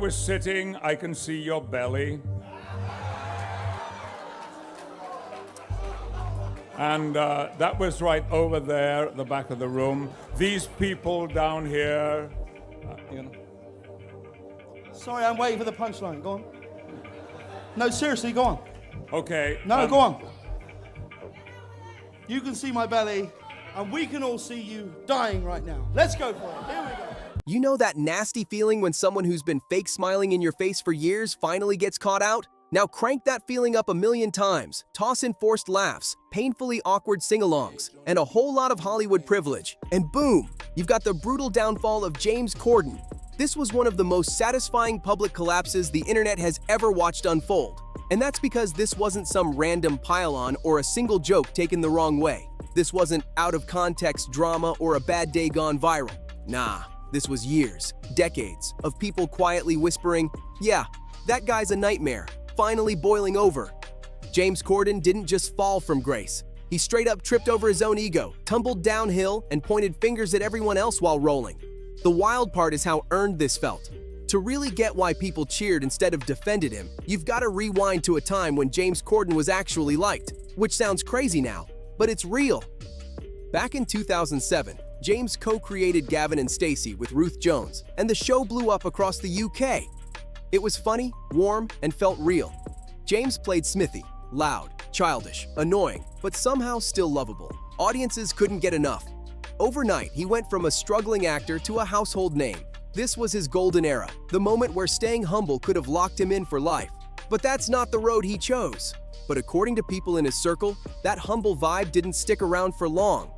was sitting, I can see your belly. And that was right over there at the back of the room. These people down here, you know. Sorry, I'm waiting for the punchline. Go on. No, seriously, go on. Okay. No, go on. You can see my belly, and we can all see you dying right now. Let's go for it. Here we go. You know that nasty feeling when someone who's been fake smiling in your face for years finally gets caught out? Now crank that feeling up 1,000,000 times, toss in forced laughs, painfully awkward sing-alongs, and a whole lot of Hollywood privilege. And boom, you've got the brutal downfall of James Corden. This was one of the most satisfying public collapses the internet has ever watched unfold. And that's because this wasn't some random pile-on or a single joke taken the wrong way. This wasn't out-of-context drama or a bad day gone viral. Nah, this was years, decades, of people quietly whispering, "Yeah, that guy's a nightmare," finally boiling over. James Corden didn't just fall from grace. He straight up tripped over his own ego, tumbled downhill, and pointed fingers at everyone else while rolling. The wild part is how earned this felt. To really get why people cheered instead of defended him, you've got to rewind to a time when James Corden was actually liked, which sounds crazy now, but it's real. Back in 2007, James co-created Gavin and Stacey with Ruth Jones, and the show blew up across the UK. It was funny, warm, and felt real. James played Smithy, loud, childish, annoying, but somehow still lovable. Audiences couldn't get enough. Overnight, he went from a struggling actor to a household name. This was his golden era, the moment where staying humble could have locked him in for life. But that's not the road he chose. But according to people in his circle, that humble vibe didn't stick around for long.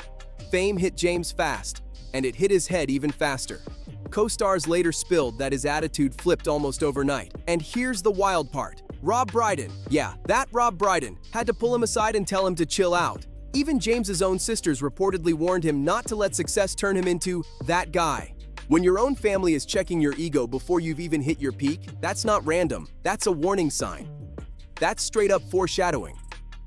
Fame hit James fast, and it hit his head even faster. Co-stars later spilled that his attitude flipped almost overnight. And here's the wild part. Rob Brydon, yeah, that Rob Brydon, had to pull him aside and tell him to chill out. Even James's own sisters reportedly warned him not to let success turn him into that guy. When your own family is checking your ego before you've even hit your peak, that's not random, that's a warning sign. That's straight up foreshadowing.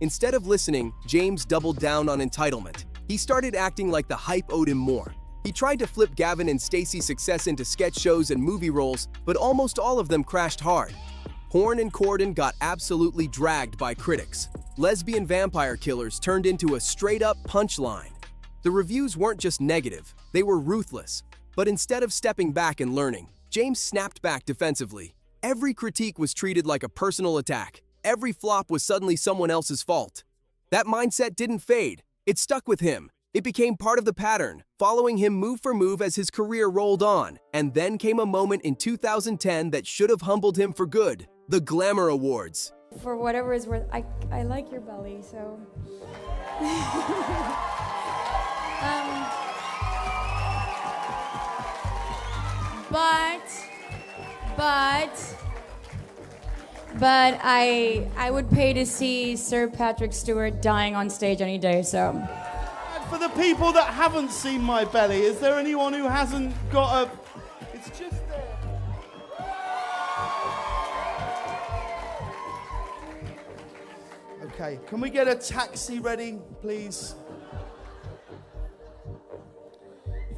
Instead of listening, James doubled down on entitlement. He started acting like the hype owed him more. He tried to flip Gavin and Stacey's success into sketch shows and movie roles, but almost all of them crashed hard. Horn and Corden got absolutely dragged by critics. Lesbian vampire killers turned into a straight-up punchline. The reviews weren't just negative, they were ruthless. But instead of stepping back and learning, James snapped back defensively. Every critique was treated like a personal attack. Every flop was suddenly someone else's fault. That mindset didn't fade. It stuck with him. It became part of the pattern, following him move for move as his career rolled on. And then came a moment in 2010 that should have humbled him for good. The Glamour Awards. For whatever it's worth, I like your belly, so. But I would pay to see Sir Patrick Stewart dying on stage any day, so. For the people that haven't seen my belly, is there anyone who hasn't got a... It's just there. Okay, can we get a taxi ready, please?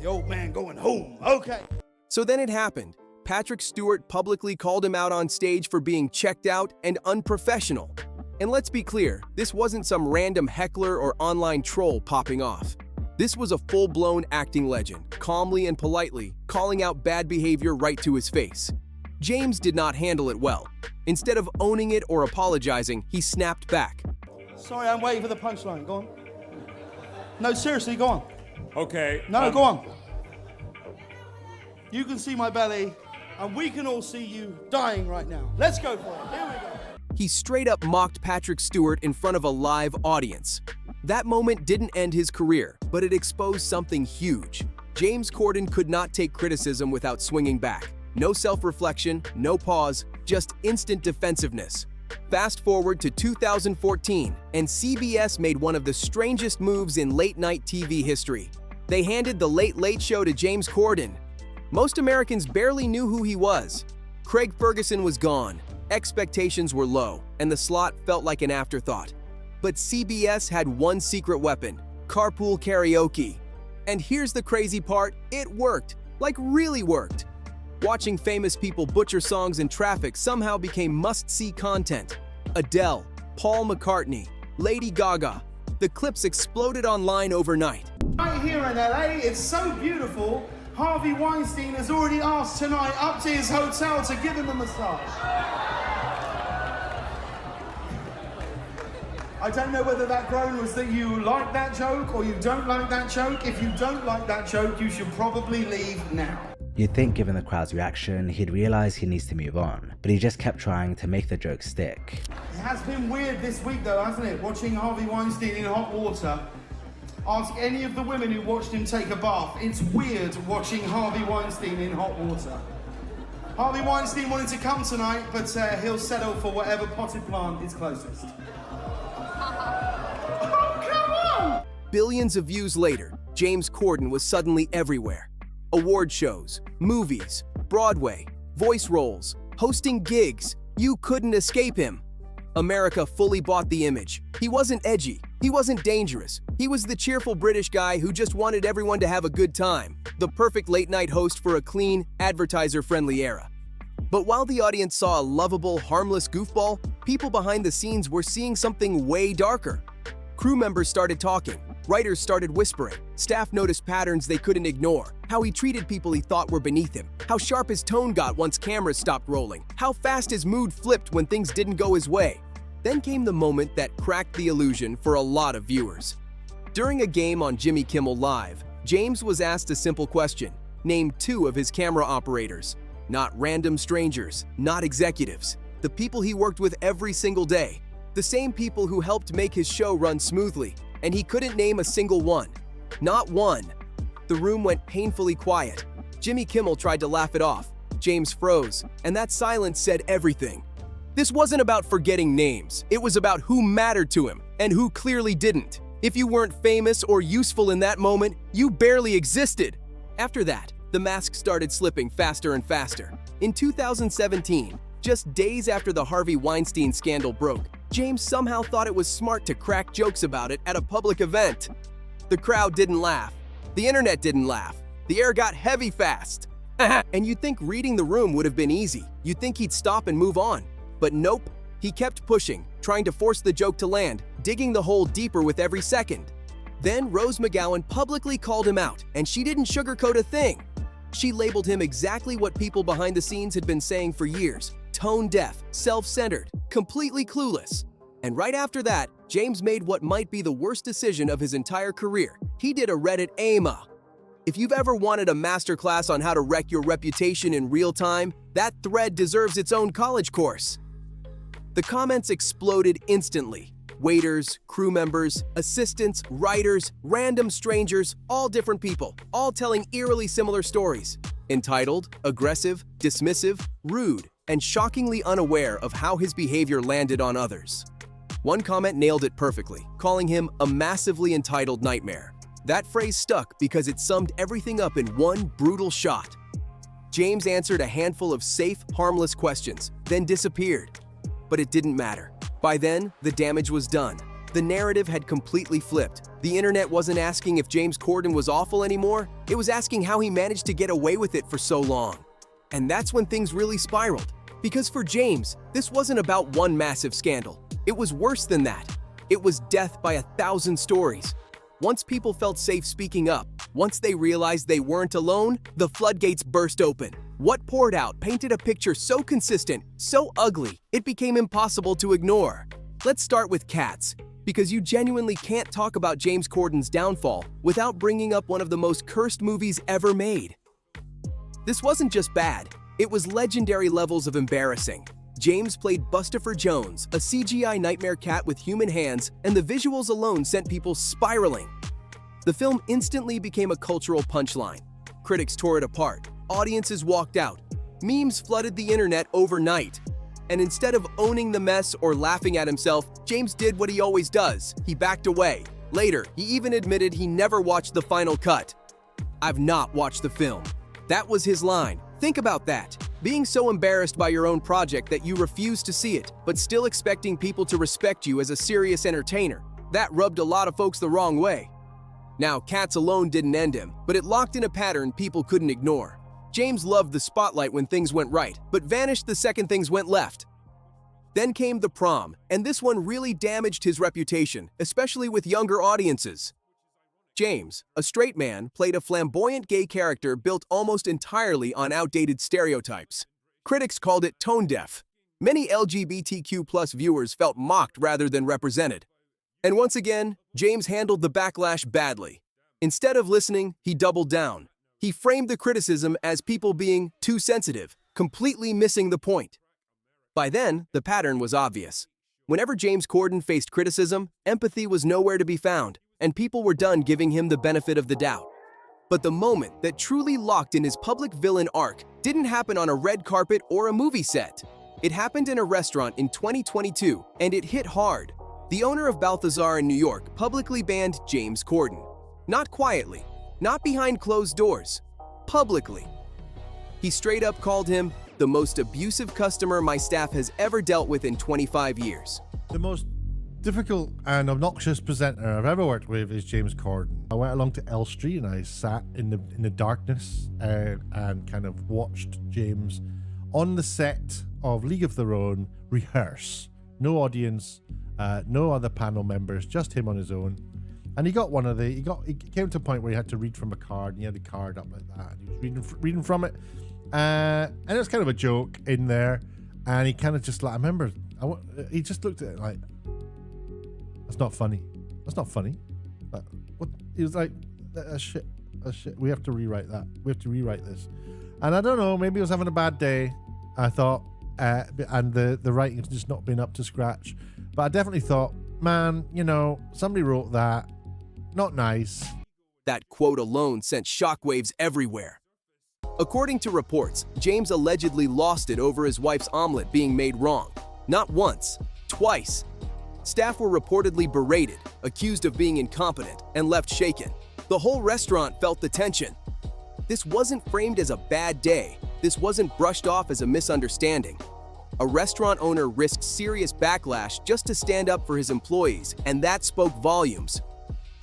The old man going home, okay. So then it happened. Patrick Stewart publicly called him out on stage for being checked out and unprofessional. And let's be clear, this wasn't some random heckler or online troll popping off. This was a full-blown acting legend, calmly and politely calling out bad behavior right to his face. James did not handle it well. Instead of owning it or apologizing, he snapped back. Sorry, I'm waiting for the punchline. Go on. No, seriously, go on. Okay. No, go on. You can see my belly, and we can all see you dying right now. Let's go for it. Here we go. He straight up mocked Patrick Stewart in front of a live audience. That moment didn't end his career, but it exposed something huge. James Corden could not take criticism without swinging back. No self-reflection, no pause, just instant defensiveness. Fast forward to 2014, and CBS made one of the strangest moves in late-night TV history. They handed The Late Late Show to James Corden. Most Americans barely knew who he was. Craig Ferguson was gone, expectations were low, and the slot felt like an afterthought. But CBS had one secret weapon: carpool karaoke. And here's the crazy part, it worked, like really worked. Watching famous people butcher songs in traffic somehow became must-see content. Adele, Paul McCartney, Lady Gaga. The clips exploded online overnight. Right here in LA, it's so beautiful. Harvey Weinstein has already asked tonight up to his hotel to give him a massage. I don't know whether that groan was that you like that joke or you don't like that joke. If you don't like that joke, you should probably leave now. You'd think given the crowd's reaction, he'd realise he needs to move on, but he just kept trying to make the joke stick. It has been weird this week though, hasn't it? Watching Harvey Weinstein in hot water. Ask any of the women who watched him take a bath. It's weird watching Harvey Weinstein in hot water. Harvey Weinstein wanted to come tonight, but he'll settle for whatever potted plant is closest. Oh, come on! Billions of views later, James Corden was suddenly everywhere. Award shows, movies, Broadway, voice roles, hosting gigs. You couldn't escape him. America fully bought the image. He wasn't edgy. He wasn't dangerous. He was the cheerful British guy who just wanted everyone to have a good time. The perfect late-night host for a clean, advertiser-friendly era. But while the audience saw a lovable, harmless goofball, people behind the scenes were seeing something way darker. Crew members started talking. Writers started whispering. Staff noticed patterns they couldn't ignore. How he treated people he thought were beneath him. How sharp his tone got once cameras stopped rolling. How fast his mood flipped when things didn't go his way. Then came the moment that cracked the illusion for a lot of viewers. During a game on Jimmy Kimmel Live, James was asked a simple question. Name 2 of his camera operators. Not random strangers, not executives. The people he worked with every single day. The same people who helped make his show run smoothly. And he couldn't name a single one. Not one. The room went painfully quiet. Jimmy Kimmel tried to laugh it off. James froze, and that silence said everything. This wasn't about forgetting names. It was about who mattered to him and who clearly didn't. If you weren't famous or useful in that moment, you barely existed. After that, the mask started slipping faster and faster. In 2017, just days after the Harvey Weinstein scandal broke, James somehow thought it was smart to crack jokes about it at a public event. The crowd didn't laugh. The internet didn't laugh. The air got heavy fast. And you'd think reading the room would have been easy. You'd think he'd stop and move on. But nope, he kept pushing, trying to force the joke to land, digging the hole deeper with every second. Then Rose McGowan publicly called him out, and she didn't sugarcoat a thing. She labeled him exactly what people behind the scenes had been saying for years: tone-deaf, self-centered, completely clueless. And right after that, James made what might be the worst decision of his entire career. He did a Reddit AMA. If you've ever wanted a masterclass on how to wreck your reputation in real time, that thread deserves its own college course. The comments exploded instantly. Waiters, crew members, assistants, writers, random strangers, all different people, all telling eerily similar stories. Entitled, aggressive, dismissive, rude, and shockingly unaware of how his behavior landed on others. One comment nailed it perfectly, calling him a massively entitled nightmare. That phrase stuck because it summed everything up in one brutal shot. James answered a handful of safe, harmless questions, then disappeared. But it didn't matter. By then, the damage was done. The narrative had completely flipped. The internet wasn't asking if James Corden was awful anymore. It was asking how he managed to get away with it for so long. And that's when things really spiraled. Because for James, this wasn't about one massive scandal. It was worse than that. It was death by 1,000 stories. Once people felt safe speaking up, once they realized they weren't alone, the floodgates burst open. What poured out painted a picture so consistent, so ugly, it became impossible to ignore. Let's start with cats, because you genuinely can't talk about James Corden's downfall without bringing up one of the most cursed movies ever made. This wasn't just bad, it was legendary levels of embarrassing. James played Bustopher Jones, a CGI nightmare cat with human hands, and the visuals alone sent people spiraling. The film instantly became a cultural punchline. Critics tore it apart. Audiences walked out. Memes flooded the internet overnight. And instead of owning the mess or laughing at himself, James did what he always does. He backed away. Later, he even admitted he never watched the final cut. "I've not watched the film." That was his line. Think about that. Being so embarrassed by your own project that you refuse to see it, but still expecting people to respect you as a serious entertainer. That rubbed a lot of folks the wrong way. Now, Cats alone didn't end him, but it locked in a pattern people couldn't ignore. James loved the spotlight when things went right, but vanished the second things went left. Then came the prom, and this one really damaged his reputation, especially with younger audiences. James, a straight man, played a flamboyant gay character built almost entirely on outdated stereotypes. Critics called it tone-deaf. Many LGBTQ+ viewers felt mocked rather than represented. And once again, James handled the backlash badly. Instead of listening, he doubled down. He framed the criticism as people being too sensitive, completely missing the point. By then, the pattern was obvious. Whenever James Corden faced criticism, empathy was nowhere to be found, and people were done giving him the benefit of the doubt. But the moment that truly locked in his public villain arc didn't happen on a red carpet or a movie set. It happened in a restaurant in 2022, and it hit hard. The owner of Balthazar in New York publicly banned James Corden. Not quietly, not behind closed doors, publicly. He straight up called him the most abusive customer my staff has ever dealt with in 25 years. The most difficult and obnoxious presenter I've ever worked with is James Corden. I went along to L Street and I sat in the darkness and kind of watched James on the set of League of Their Own rehearse. No audience, no other panel members, just him on his own. And he came to a point where he had to read from a card, and he had the card up like that, and he was reading from it. And it was kind of a joke in there, and he kind of just like, I remember, he just looked at it like, that's not funny. That's not funny. What? He was like, that's shit. That's shit. We have to rewrite that. We have to rewrite this. And I don't know, maybe he was having a bad day, I thought, and the writing's just not been up to scratch. But I definitely thought, man, you know, somebody wrote that. Not nice. That quote alone sent shockwaves everywhere. According to reports, James allegedly lost it over his wife's omelet being made wrong. Not once, twice. Staff were reportedly berated, accused of being incompetent, and left shaken. The whole restaurant felt the tension. This wasn't framed as a bad day. This wasn't brushed off as a misunderstanding. A restaurant owner risked serious backlash just to stand up for his employees, and that spoke volumes.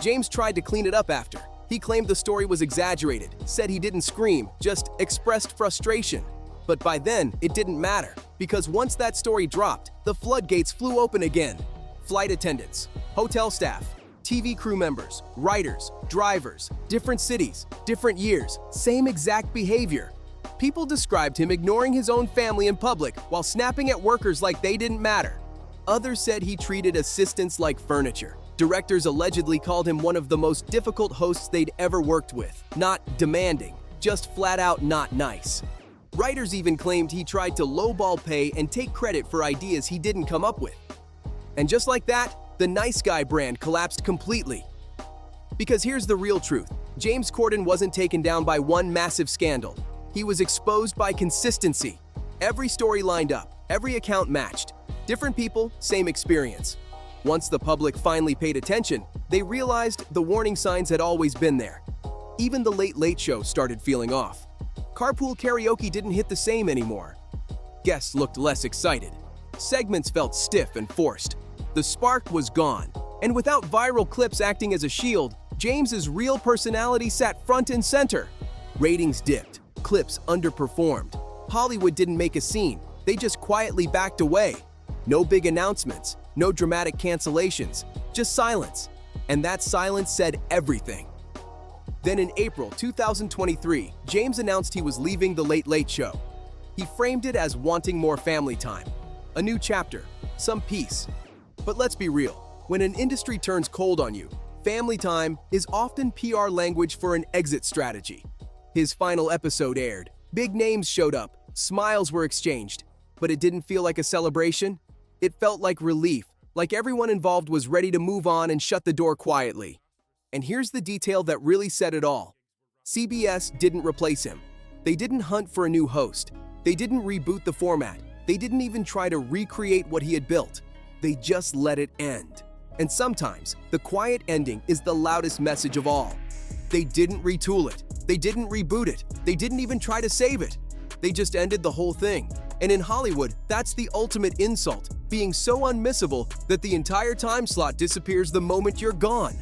James tried to clean it up after. He claimed the story was exaggerated, said he didn't scream, just expressed frustration. But by then, it didn't matter, because once that story dropped, the floodgates flew open again. Flight attendants, hotel staff, TV crew members, writers, drivers, different cities, different years, same exact behavior. People described him ignoring his own family in public while snapping at workers like they didn't matter. Others said he treated assistants like furniture. Directors allegedly called him one of the most difficult hosts they'd ever worked with. Not demanding, just flat out not nice. Writers even claimed he tried to lowball pay and take credit for ideas he didn't come up with. And just like that, the nice guy brand collapsed completely. Because here's the real truth. James Corden wasn't taken down by one massive scandal. He was exposed by consistency. Every story lined up, every account matched. Different people, same experience. Once the public finally paid attention, they realized the warning signs had always been there. Even the Late Late Show started feeling off. Carpool karaoke didn't hit the same anymore. Guests looked less excited. Segments felt stiff and forced. The spark was gone. And without viral clips acting as a shield, James's real personality sat front and center. Ratings dipped. Clips underperformed. Hollywood didn't make a scene. They just quietly backed away. No big announcements, no dramatic cancellations, just silence. And that silence said everything. Then in April 2023, James announced he was leaving The Late Late Show. He framed it as wanting more family time, a new chapter, some peace. But let's be real, when an industry turns cold on you, family time is often PR language for an exit strategy. His final episode aired. Big names showed up, smiles were exchanged, but it didn't feel like a celebration. It felt like relief, like everyone involved was ready to move on and shut the door quietly. And here's the detail that really said it all. CBS didn't replace him. They didn't hunt for a new host. They didn't reboot the format. They didn't even try to recreate what he had built. They just let it end. And sometimes, the quiet ending is the loudest message of all. They didn't retool it. They didn't reboot it. They didn't even try to save it. They just ended the whole thing. And in Hollywood, that's the ultimate insult, being so unmissable that the entire time slot disappears the moment you're gone.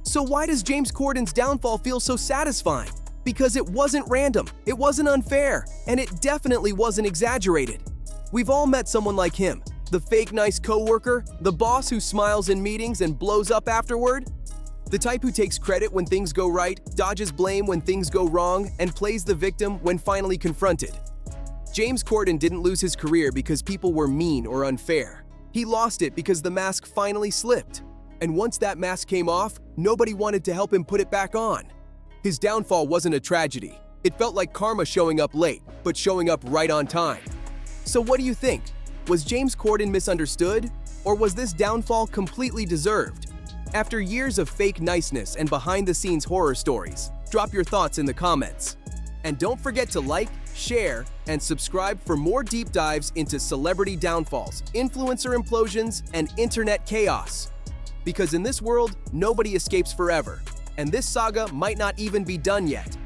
So why does James Corden's downfall feel so satisfying? Because it wasn't random, it wasn't unfair, and it definitely wasn't exaggerated. We've all met someone like him, the fake nice coworker, the boss who smiles in meetings and blows up afterward. The type who takes credit when things go right, dodges blame when things go wrong, and plays the victim when finally confronted. James Corden didn't lose his career because people were mean or unfair. He lost it because the mask finally slipped. And once that mask came off, nobody wanted to help him put it back on. His downfall wasn't a tragedy. It felt like karma showing up late, but showing up right on time. So what do you think? Was James Corden misunderstood? Or was this downfall completely deserved? After years of fake niceness and behind-the-scenes horror stories, drop your thoughts in the comments. And don't forget to like, share, and subscribe for more deep dives into celebrity downfalls, influencer implosions, and internet chaos. Because in this world, nobody escapes forever, and this saga might not even be done yet.